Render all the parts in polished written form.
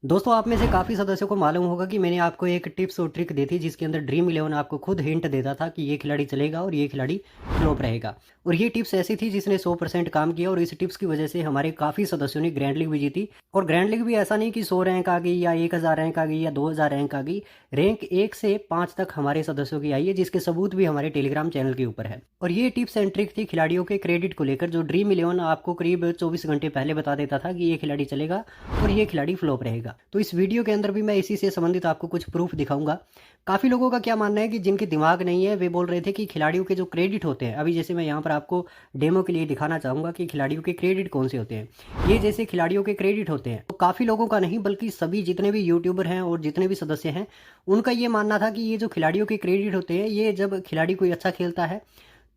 दोस्तों आप में से काफ़ी सदस्यों को मालूम होगा कि मैंने आपको एक टिप्स और ट्रिक दी थी जिसके अंदर ड्रीम इलेवन आपको खुद हिंट देता था कि ये खिलाड़ी चलेगा और ये खिलाड़ी फ्लॉप रहेगा। और ये टिप्स ऐसी थी जिसने 100% काम किया और इस टिप्स की वजह से हमारे काफ़ी सदस्यों ने ग्रैंड लीग भी जीती। और ग्रैंड लीग भी ऐसा नहीं कि 100 रैंक आ गई या 1000 रैंक आ गई या 2000 रैंक आ गई। रैंक 1 से 5 तक हमारे सदस्यों की आई है, जिसके सबूत भी हमारे टेलीग्राम चैनल के ऊपर है। और ये टिप्स एंड ट्रिक थी खिलाड़ियों के क्रेडिट को लेकर, जो ड्रीम इलेवन आपको करीब 24 घंटे पहले बता देता था कि ये खिलाड़ी चलेगा और ये खिलाड़ी फ्लॉप रहेगा। तो इस वीडियो के अंदर भी मैं इसी से संबंधित आपको कुछ प्रूफ दिखाऊंगा। काफ़ी लोगों का क्या मानना है कि जिनके दिमाग नहीं है वे बोल रहे थे कि खिलाड़ियों के जो क्रेडिट होते हैं, अभी जैसे मैं यहाँ पर आपको डेमो के लिए दिखाना चाहूँगा कि खिलाड़ियों के क्रेडिट कौन से होते हैं। ये जैसे खिलाड़ियों के क्रेडिट होते हैं, तो काफ़ी लोगों का नहीं बल्कि सभी जितने भी यूट्यूबर हैं और जितने भी सदस्य हैं, उनका ये मानना था कि ये जो खिलाड़ियों के क्रेडिट होते हैं, ये जब खिलाड़ी कोई अच्छा खेलता है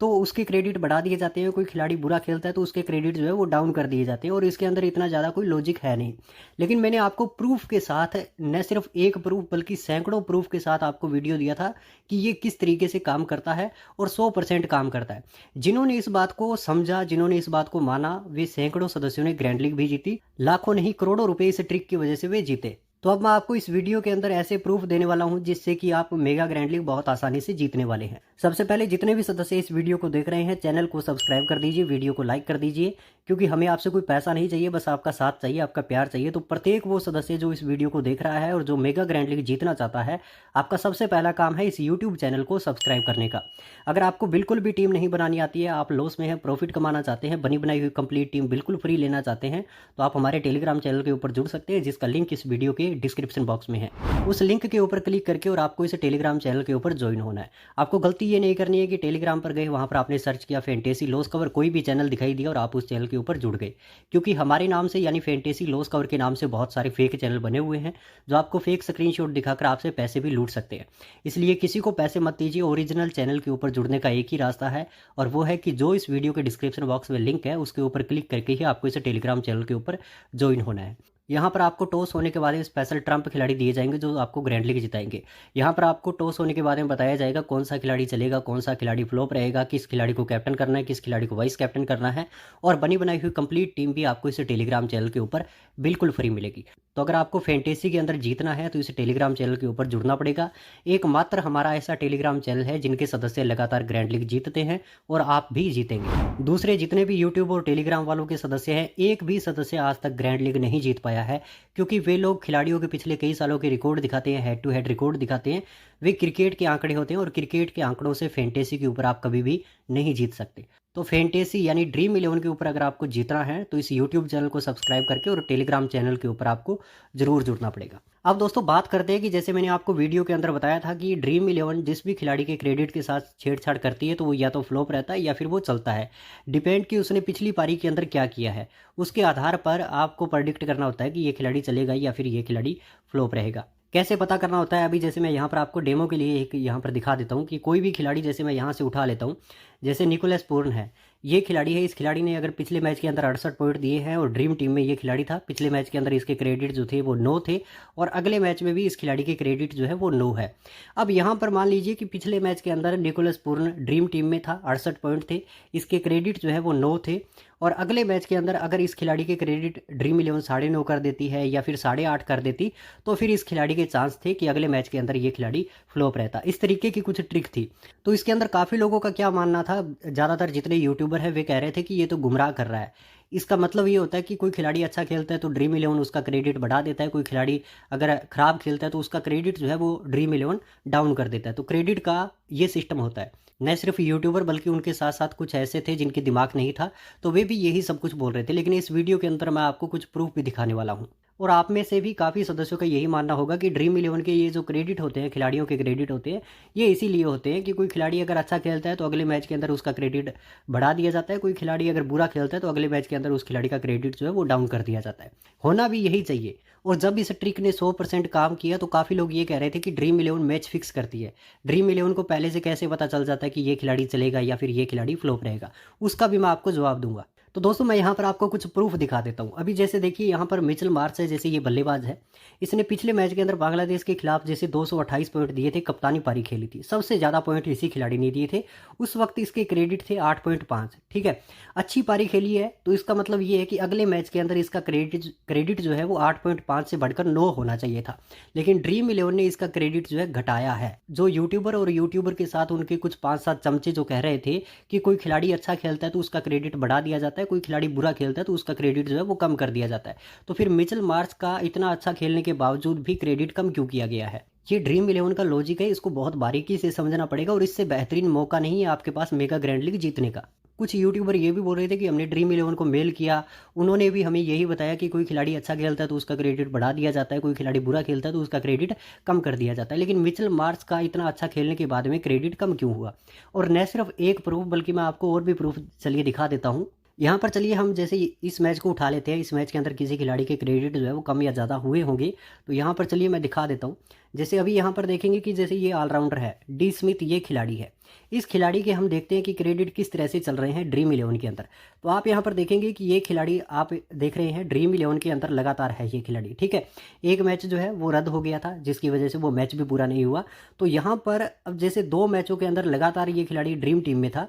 तो उसके क्रेडिट बढ़ा दिए जाते हैं, कोई खिलाड़ी बुरा खेलता है तो उसके क्रेडिट जो है वो डाउन कर दिए जाते हैं, और इसके अंदर इतना ज़्यादा कोई लॉजिक है नहीं। लेकिन मैंने आपको प्रूफ के साथ, न सिर्फ एक प्रूफ बल्कि सैकड़ों प्रूफ के साथ आपको वीडियो दिया था कि ये किस तरीके से काम करता है और 100% काम करता है। जिन्होंने इस बात को समझा, जिन्होंने इस बात को माना, वे सैकड़ों सदस्यों ने ग्रैंड लीग भी जीती। लाखों नहीं करोड़ों रुपए इस ट्रिक की वजह से वे जीते। तो अब मैं आपको इस वीडियो के अंदर ऐसे प्रूफ देने वाला हूं जिससे कि आप मेगा ग्रैंड लीग बहुत आसानी से जीतने वाले हैं। सबसे पहले जितने भी सदस्य इस वीडियो को देख रहे हैं, चैनल को सब्सक्राइब कर दीजिए, वीडियो को लाइक कर दीजिए, क्योंकि हमें आपसे कोई पैसा नहीं चाहिए, बस आपका साथ चाहिए, आपका प्यार चाहिए। तो प्रत्येक वो सदस्य जो इस वीडियो को देख रहा है और जो मेगा ग्रैंड लीग जीतना चाहता है, आपका सबसे पहला काम है इस यूट्यूब चैनल को सब्सक्राइब करने का। अगर आपको बिल्कुल भी टीम नहीं बनानी आती है, आप लॉस में हैं, प्रॉफिट कमाना चाहते हैं, बनी बनाई हुई कंप्लीट टीम बिल्कुल फ्री लेना चाहते हैं, तो आप हमारे टेलीग्राम चैनल के ऊपर जुड़ सकते हैं, जिसका लिंक इस वीडियो के डिस्क्रिप्शन बॉक्स में है। उस लिंक के ऊपर क्लिक करके और आपको इस टेलीग्राम चैनल के ऊपर ज्वाइन होना है। आपको गलती ये नहीं करनी है कि टेलीग्राम पर गए, वहां पर आपने सर्च किया फैंटेसी लॉस कवर, कोई भी चैनल दिखाई दिया और आप उस चैनल के ऊपर जुड़ गए, क्योंकि हमारे नाम से यानी फैंटेसी लॉस कवर के नाम से बहुत सारे फेक चैनल बने हुए हैं जो आपको फेक स्क्रीनशॉट दिखाकर आपसे पैसे भी लूट सकते हैं। इसलिए किसी को पैसे मत दीजिए। ओरिजिनल चैनल के ऊपर जुड़ने का एक ही रास्ता है, और वो है कि जो इस वीडियो के डिस्क्रिप्शन बॉक्स में लिंक है उसके ऊपर क्लिक करके ही आपको इस टेलीग्राम चैनल के ऊपर ज्वाइन होना है। यहाँ पर आपको टॉस होने के बाद में स्पेशल ट्रम्प खिलाड़ी दिए जाएंगे जो आपको ग्रैंड लीग जिताएंगे। यहाँ पर आपको टॉस होने के बाद में बताया जाएगा कौन सा खिलाड़ी चलेगा, कौन सा खिलाड़ी फ्लॉप रहेगा, किस खिलाड़ी को कैप्टन करना है, किस खिलाड़ी को वाइस कैप्टन करना है, और बनी बनाई हुई कंप्लीट टीम भी आपको इस टेलीग्राम चैनल के ऊपर बिल्कुल फ्री मिलेगी। तो अगर आपको फैंटेसी के अंदर जीतना है तो इस टेलीग्राम चैनल के ऊपर जुड़ना पड़ेगा। एकमात्र हमारा ऐसा टेलीग्राम चैनल है जिनके सदस्य लगातार ग्रैंड लीग जीतते हैं, और आप भी जीतेंगे। दूसरे जितने भी यूट्यूब और टेलीग्राम वालों के सदस्य हैं, एक भी सदस्य आज तक ग्रैंड लीग नहीं जीत पाया है, क्योंकि वे लोग खिलाड़ियों के पिछले कई सालों के रिकॉर्ड दिखाते हैं, हेड टू हेड रिकॉर्ड दिखाते हैं। वे क्रिकेट के आंकड़े होते हैं, और क्रिकेट के आंकड़ों से फैंटेसी के ऊपर आप कभी भी नहीं जीत सकते। तो फैंटेसी यानी ड्रीम इलेवन के ऊपर अगर आपको जीतना है तो इस यूट्यूब चैनल को सब्सक्राइब करके और टेलीग्राम चैनल के ऊपर आपको जरूर जुड़ना पड़ेगा। अब दोस्तों बात करते हैं कि जैसे मैंने आपको वीडियो के अंदर बताया था कि ड्रीम इलेवन जिस भी खिलाड़ी के क्रेडिट के साथ छेड़छाड़ करती है तो वो या तो फ्लॉप रहता है या फिर वो चलता है। डिपेंड कि उसने पिछली पारी के अंदर क्या किया है, उसके आधार पर आपको प्रेडिक्ट करना होता है कि ये खिलाड़ी चलेगा या फिर ये खिलाड़ी फ्लॉप रहेगा। कैसे पता करना होता है, अभी जैसे मैं यहाँ पर आपको डेमो के लिए एक यहाँ पर दिखा देता हूँ कि कोई भी खिलाड़ी, जैसे मैं यहाँ से उठा लेता हूँ, जैसे निकोलस पूर्ण है, ये खिलाड़ी है। इस खिलाड़ी ने अगर पिछले मैच के अंदर 68 पॉइंट दिए हैं और ड्रीम टीम में ये खिलाड़ी था, पिछले मैच के अंदर इसके क्रेडिट जो थे वो 9 थे, और अगले मैच में भी इस खिलाड़ी के क्रेडिट जो है वो 9 है। अब यहाँ पर मान लीजिए कि पिछले मैच के अंदर निकोलस पूर्ण ड्रीम टीम में था, 68 पॉइंट थे, इसके क्रेडिट जो है वो 9 थे, और अगले मैच के अंदर अगर इस खिलाड़ी के क्रेडिट ड्रीम इलेवन 9.5 कर देती है या फिर 8.5 कर देती, तो फिर इस खिलाड़ी के चांस थे कि अगले मैच के अंदर ये खिलाड़ी फ्लॉप रहता। इस तरीके की कुछ ट्रिक थी। तो इसके अंदर काफ़ी लोगों का क्या मानना था, ज़्यादातर जितने यूट्यूबर हैं वे कह रहे थे कि ये तो गुमराह कर रहा है। इसका मतलब ये होता है कि कोई खिलाड़ी अच्छा खेलता है तो ड्रीम इलेवन उसका क्रेडिट बढ़ा देता है, कोई खिलाड़ी अगर खराब खेलता है तो उसका क्रेडिट जो है वो ड्रीम इलेवन डाउन कर देता है। तो क्रेडिट का ये सिस्टम होता है। न सिर्फ यूट्यूबर बल्कि उनके साथ साथ कुछ ऐसे थे जिनके दिमाग नहीं था, तो वे भी यही सब कुछ बोल रहे थे। लेकिन इस वीडियो के अंदर मैं आपको कुछ प्रूफ भी दिखाने वाला हूँ। और आप में से भी काफ़ी सदस्यों का यही मानना होगा कि ड्रीम इलेवन के ये जो क्रेडिट होते हैं, खिलाड़ियों के क्रेडिट होते हैं, ये इसीलिए होते हैं कि कोई खिलाड़ी अगर अच्छा खेलता है तो अगले मैच के अंदर उसका क्रेडिट बढ़ा दिया जाता है, कोई खिलाड़ी अगर बुरा खेलता है तो अगले मैच के अंदर उस खिलाड़ी का क्रेडिट जो है वो डाउन कर दिया जाता है। होना भी यही चाहिए। और जब इस ट्रिक ने 100% काम किया तो काफ़ी लोग ये कह रहे थे कि ड्रीम इलेवन मैच फिक्स करती है। ड्रीम इलेवन को पहले से कैसे पता चल जाता है कि ये खिलाड़ी चलेगा या फिर ये खिलाड़ी फ्लॉप रहेगा, उसका भी मैं आपको जवाब दूंगा। तो दोस्तों मैं यहाँ पर आपको कुछ प्रूफ दिखा देता हूँ। अभी जैसे देखिए यहाँ पर मिचेल मार्श है, जैसे ये बल्लेबाज है, इसने पिछले मैच के अंदर बांग्लादेश के खिलाफ जैसे 228 पॉइंट दिए थे, कप्तानी पारी खेली थी, सबसे ज़्यादा पॉइंट इसी खिलाड़ी ने दिए थे। उस वक्त इसके क्रेडिट थे 8.5। ठीक है, अच्छी पारी खेली है, तो इसका मतलब ये है कि अगले मैच के अंदर इसका क्रेडिट जो है वो 8.5 से बढ़कर 9 होना चाहिए था। लेकिन ड्रीम इलेवन ने इसका क्रेडिट जो है घटाया है। जो यूट्यूबर के साथ उनके कुछ 5-7 चमचे जो कह रहे थे कि कोई खिलाड़ी अच्छा खेलता है तो उसका क्रेडिट बढ़ा दिया जाता है, कोई खिलाड़ी बुरा खेलता है तो उसका क्रेडिट जो है वो कम कर दिया जाता है। तो फिर मिचेल मार्श का इतना अच्छा खेलने के बावजूद भी क्रेडिट कम क्यों किया गया है? ये ड्रीम इलेवन का लॉजिक है, इसको बहुत बारीकी से समझना पड़ेगा और इससे बेहतरीन मौका नहीं है आपके पास मेगा ग्रैंड लीग जीतने का। कुछ यूट्यूबर ये भी बोल रहे थे कि हमने ड्रीम इलेवन को मेल किया, उन्होंने भी हमें यही बताया कि कोई खिलाड़ी अच्छा खेलता है तो उसका क्रेडिट बढ़ा दिया जाता है, कोई खिलाड़ी बुरा खेलता है तो उसका क्रेडिट कम कर दिया जाता है। लेकिन मिचेल मार्श का इतना अच्छा खेलने के बाद में क्रेडिट कम क्यों हुआ? और न सिर्फ एक प्रूफ बल्कि मैं आपको और भी प्रूफ चलिए दिखा देता हूँ। यहाँ पर चलिए हम जैसे इस मैच को उठा लेते हैं, इस मैच के अंदर किसी खिलाड़ी के क्रेडिट जो है वो कम या ज़्यादा हुए होंगे, तो यहाँ पर चलिए मैं दिखा देता हूँ। जैसे अभी यहाँ पर देखेंगे कि जैसे ये ऑलराउंडर है डी स्मिथ, ये खिलाड़ी है, इस खिलाड़ी के हम देखते हैं कि क्रेडिट किस तरह से चल रहे हैं ड्रीम इलेवन के अंदर। तो आप यहाँ पर देखेंगे कि ये खिलाड़ी आप देख रहे हैं ड्रीम इलेवन के अंदर लगातार है ये खिलाड़ी। ठीक है, एक मैच जो है वो रद्द हो गया था जिसकी वजह से वो मैच भी पूरा नहीं हुआ। तो यहाँ पर अब जैसे 2 मैचों के अंदर लगातार ये खिलाड़ी ड्रीम टीम में था,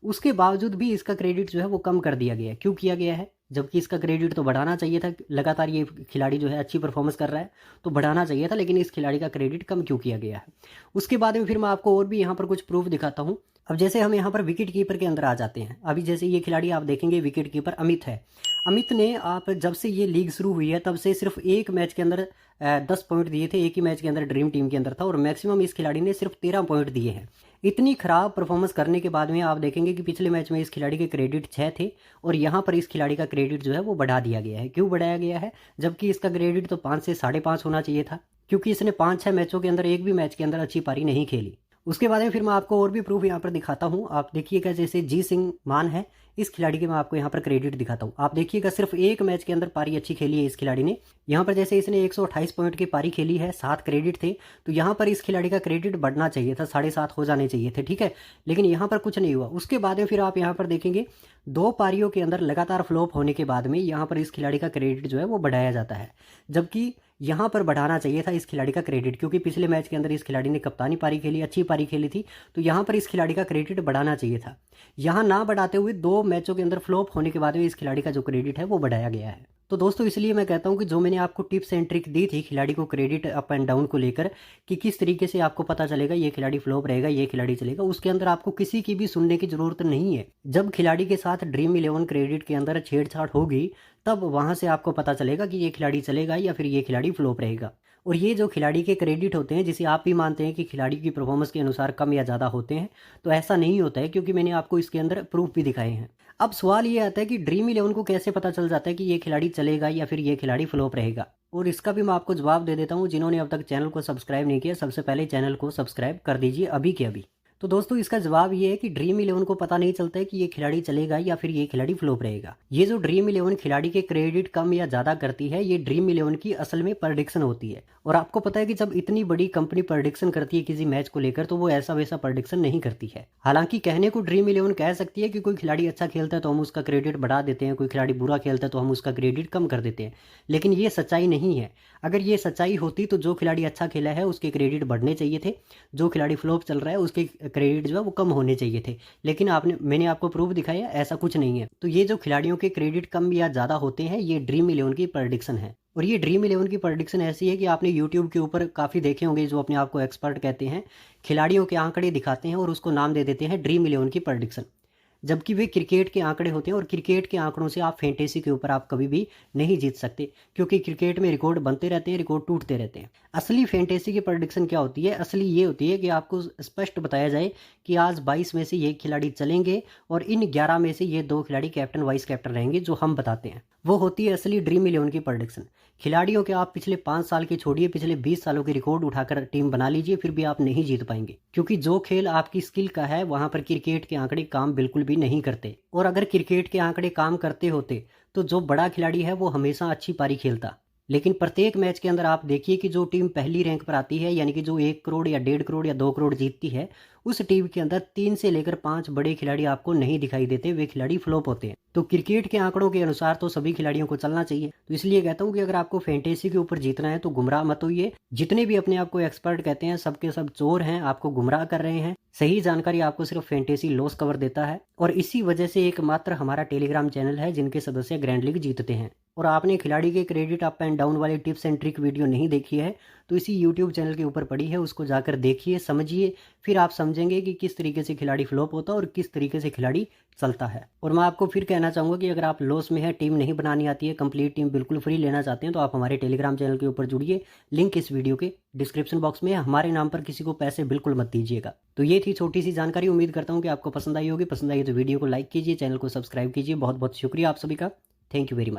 उसके बावजूद भी इसका क्रेडिट जो है वो कम कर दिया गया है। क्यों किया गया है? जबकि इसका क्रेडिट तो बढ़ाना चाहिए था, लगातार ये खिलाड़ी जो है अच्छी परफॉर्मेंस कर रहा है तो बढ़ाना चाहिए था, लेकिन इस खिलाड़ी का क्रेडिट कम क्यों किया गया है? उसके बाद में फिर मैं आपको और भी यहाँ पर कुछ प्रूफ दिखाता हूँ। अब जैसे हम यहाँ पर विकेट कीपर के अंदर आ जाते हैं। अभी जैसे ये खिलाड़ी आप देखेंगे विकेट कीपर अमित है। अमित ने आप जब से ये लीग शुरू हुई है तब से सिर्फ एक मैच के अंदर 10 पॉइंट दिए थे, एक ही मैच के अंदर ड्रीम टीम के अंदर था, और मैक्सिमम इस खिलाड़ी ने सिर्फ 13 पॉइंट दिए हैं। इतनी खराब परफॉर्मेंस करने के बाद में आप देखेंगे कि पिछले मैच में इस खिलाड़ी के क्रेडिट 6 थे और यहाँ पर इस खिलाड़ी का क्रेडिट जो है वो बढ़ा दिया गया है। क्यों बढ़ाया गया है? जबकि इसका क्रेडिट तो 5 से 5.5 होना चाहिए था, क्योंकि इसने 5-6 मैचों के अंदर एक भी मैच के अंदर अच्छी पारी नहीं खेली। उसके बाद में फिर मैं आपको और भी प्रूफ यहाँ पर दिखाता हूँ। आप देखिएगा जैसे जी सिंह मान है, इस खिलाड़ी के मैं आपको यहाँ पर क्रेडिट दिखाता हूँ। आप देखिएगा सिर्फ एक मैच के अंदर पारी अच्छी खेली है इस खिलाड़ी ने। यहाँ पर जैसे इसने 128 पॉइंट की पारी खेली है, 7 क्रेडिट थे, तो यहाँ पर इस खिलाड़ी का क्रेडिट बढ़ना चाहिए था, 7.5 हो जाने चाहिए थे। ठीक है, लेकिन यहाँ पर कुछ नहीं हुआ। उसके बाद में फिर आप यहाँ पर देखेंगे 2 पारियों के अंदर लगातार फ्लॉप होने के बाद में यहाँ पर इस खिलाड़ी का क्रेडिट जो है वो बढ़ाया जाता है, जबकि यहाँ पर बढ़ाना चाहिए था इस खिलाड़ी का क्रेडिट, क्योंकि पिछले मैच के अंदर इस खिलाड़ी ने कप्तानी पारी खेली, अच्छी पारी खेली थी, तो यहाँ पर इस खिलाड़ी का क्रेडिट बढ़ाना चाहिए था। यहाँ ना बढ़ाते हुए 2 मैचों के अंदर फ्लॉप होने के बाद में इस खिलाड़ी का जो क्रेडिट है वो बढ़ाया गया है। तो दोस्तों इसलिए मैं कहता हूँ कि जो मैंने आपको टिप्स एंड ट्रिक दी थी खिलाड़ी को क्रेडिट अप एंड डाउन को लेकर, कि किस तरीके से आपको पता चलेगा ये खिलाड़ी फ्लॉप रहेगा, ये खिलाड़ी चलेगा, उसके अंदर आपको किसी की भी सुनने की जरूरत नहीं है। जब खिलाड़ी के साथ ड्रीम इलेवन क्रेडिट के अंदर छेड़छाड़ होगी तब वहां से आपको पता चलेगा कि ये खिलाड़ी चलेगा या फिर ये खिलाड़ी फ्लॉप रहेगा। और ये जो खिलाड़ी के क्रेडिट होते हैं, जिसे आप भी मानते हैं कि खिलाड़ी की परफॉर्मेंस के अनुसार कम या ज़्यादा होते हैं, तो ऐसा नहीं होता है, क्योंकि मैंने आपको इसके अंदर प्रूफ भी दिखाए हैं। अब सवाल ये आता है कि ड्रीम इलेवन को कैसे पता चल जाता है कि ये खिलाड़ी चलेगा या फिर ये खिलाड़ी फ्लॉप रहेगा? और इसका भी मैं आपको जवाब दे देता हूँ। जिन्होंने अब तक चैनल को सब्सक्राइब नहीं किया, सबसे पहले चैनल को सब्सक्राइब कर दीजिए अभी के अभी। तो दोस्तों इसका जवाब ये है कि ड्रीम इलेवन को पता नहीं चलता है कि ये खिलाड़ी चलेगा या फिर ये खिलाड़ी फ्लॉप रहेगा। ये जो ड्रीम इलेवन खिलाड़ी के क्रेडिट कम या ज़्यादा करती है, ये ड्रीम इलेवन की असल में प्रेडिक्शन होती है। और आपको पता है कि जब इतनी बड़ी कंपनी प्रेडिक्शन करती है किसी मैच को लेकर, तो वो ऐसा वैसा प्रेडिक्शन नहीं करती है। हालांकि कहने को ड्रीम इलेवन कह सकती है कि कोई खिलाड़ी अच्छा खेलता है तो हम उसका क्रेडिट बढ़ा देते हैं, कोई खिलाड़ी बुरा खेलता है तो हम उसका क्रेडिट कम कर देते हैं, लेकिन ये सच्चाई नहीं है। अगर ये सच्चाई होती तो जो खिलाड़ी अच्छा खेला है उसके क्रेडिट बढ़ने चाहिए थे, जो खिलाड़ी फ्लॉप चल रहा है उसके क्रेडिट जो है वो कम होने चाहिए थे। लेकिन मैंने आपको प्रूफ दिखाया ऐसा कुछ नहीं है। तो ये जो खिलाड़ियों के क्रेडिट कम या ज़्यादा होते हैं, ये ड्रीम इलेवन की प्रेडिक्शन है। और ये ड्रीम इलेवन की प्रेडिक्शन ऐसी है कि आपने यूट्यूब के ऊपर काफ़ी देखे होंगे जो अपने आप को एक्सपर्ट कहते हैं, खिलाड़ियों के आंकड़े दिखाते हैं और उसको नाम दे देते हैं ड्रीम इलेवन की प्रेडिक्शन, जबकि वे क्रिकेट के आंकड़े होते हैं। और क्रिकेट के आंकड़ों से आप फैंटेसी के ऊपर आप कभी भी नहीं जीत सकते, क्योंकि क्रिकेट में रिकॉर्ड बनते रहते हैं, रिकॉर्ड टूटते रहते हैं। असली फैंटेसी की प्रेडिक्शन क्या होती है? असली ये होती है कि आपको स्पष्ट बताया जाए कि आज 22 में से ये खिलाड़ी चलेंगे और इन 11 में से ये 2 खिलाड़ी कैप्टन वाइस कैप्टन रहेंगे, जो हम बताते हैं। वो होती है असली ड्रीम इलेवन की प्रेडिक्शन। खिलाड़ियों के आप पिछले 5 साल के छोड़िए, पिछले 20 सालों के रिकॉर्ड उठाकर टीम बना लीजिए, फिर भी आप नहीं जीत पाएंगे, क्योंकि जो खेल आपकी स्किल का है वहां पर क्रिकेट के आंकड़े काम बिल्कुल भी नहीं करते। और अगर क्रिकेट के आंकड़े काम करते होते तो जो बड़ा खिलाड़ी है वो हमेशा अच्छी पारी खेलता, लेकिन प्रत्येक मैच के अंदर आप देखिए कि जो टीम पहली रैंक पर आती है, यानी कि जो 1 करोड़ या 1.5 करोड़ या 2 करोड़ जीतती है, उस टीम के अंदर 3 से लेकर 5 बड़े खिलाड़ी आपको नहीं दिखाई देते, वे खिलाड़ी फ्लॉप होते हैं। तो क्रिकेट के आंकड़ों के अनुसार तो सभी खिलाड़ियों को चलना चाहिए। तो इसलिए कहता हूँ कि अगर आपको फैंटेसी के ऊपर जीतना है तो गुमराह मत होइए। जितने भी अपने आप को एक्सपर्ट कहते हैं, सबके सब चोर हैं, आपको गुमराह कर रहे हैं। सही जानकारी आपको सिर्फ फैंटेसी लॉस कवर देता है, और इसी वजह से एकमात्र हमारा टेलीग्राम चैनल है जिनके सदस्य ग्रैंड लीग जीतते हैं। और आपने खिलाड़ी के क्रेडिट अप एंड डाउन वाली टिप्स एंड ट्रिक वीडियो नहीं देखी है तो इसी यूट्यूब चैनल के ऊपर पड़ी है, उसको जाकर देखिए, समझिए, फिर आप समझेंगे कि किस तरीके से खिलाड़ी फ्लॉप होता है और किस तरीके से खिलाड़ी चलता है। और मैं आपको फिर कहना चाहूँगा कि अगर आप लॉस में है, टीम नहीं बनानी आती है, कंप्लीट टीम बिल्कुल फ्री लेना चाहते हैं, तो आप हमारे टेलीग्राम चैनल के ऊपर जुड़िए। लिंक इस वीडियो के डिस्क्रिप्शन बॉक्स में है। हमारे नाम पर किसी को पैसे बिल्कुल मत दीजिएगा। तो ये थी छोटी सी जानकारी। उम्मीद करता हूँ कि आपको पसंद आई होगी। पसंद आई तो वीडियो को लाइक कीजिए, चैनल को सब्सक्राइब कीजिए। बहुत बहुत शुक्रिया आप सभी का। Thank you very much.